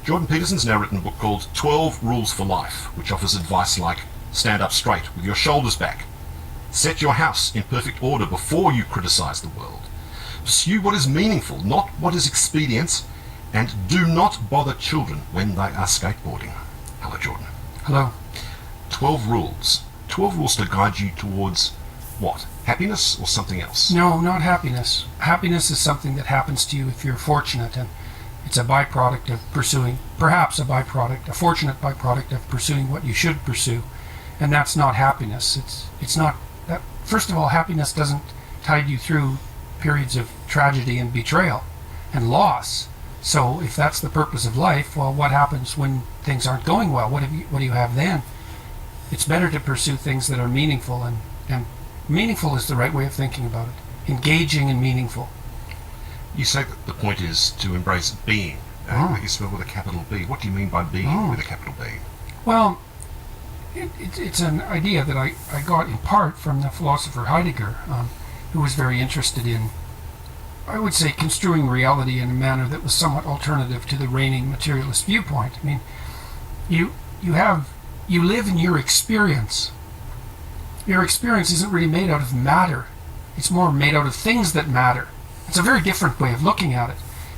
Jordan Peterson's now written a book called 12 Rules for Life, which offers advice like stand up straight with your shoulders back, set your house in perfect order before you criticize the world, pursue what is meaningful, not what is expedient, and do not bother children when they are skateboarding. Hello, Jordan. Hello. 12 rules. 12 rules to guide you towards what? Happiness or something else? No, not happiness. Happiness is something that happens to you if you're fortunate, and it's a byproduct of pursuing, perhaps a fortunate byproduct of pursuing what you should pursue, and that's not happiness. It's not that. First of all, happiness doesn't tide you through periods of tragedy and betrayal and loss. So if that's the purpose of life, well, what happens when things aren't going well? What do you have then? It's better to pursue things that are meaningful, and meaningful is the right way of thinking about it. Engaging and meaningful. You say that the point is to embrace being. That you spell with a capital B. What do you mean by being with a capital B? Well, it's an idea that I got in part from the philosopher Heidegger, who was very interested in, I would say, construing reality in a manner that was somewhat alternative to the reigning materialist viewpoint. I mean, you live in your experience. Your experience isn't really made out of matter. It's more made out of things that matter. It's a very different way of looking at it.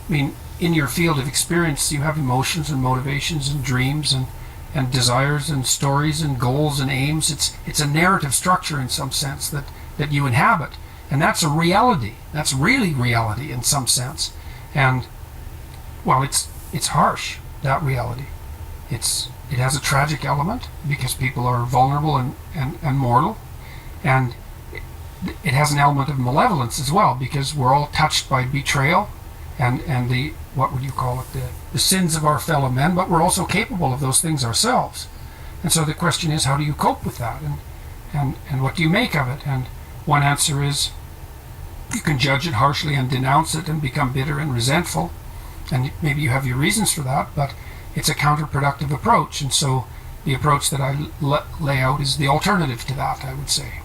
I mean, in your field of experience, you have emotions and motivations and dreams and desires and stories and goals and aims. It's a narrative structure in some sense that you inhabit. And that's a reality. That's really reality in some sense. And, well, it's harsh, that reality. It has a tragic element because people are vulnerable and mortal. And it has an element of malevolence as well, because we're all touched by betrayal and the, what would you call it, the sins of our fellow men, but we're also capable of those things ourselves. And so the question is, how do you cope with that? And what do you make of it? And one answer is, you can judge it harshly and denounce it and become bitter and resentful, and maybe you have your reasons for that, but it's a counterproductive approach. And so the approach that I lay out is the alternative to that, I would say.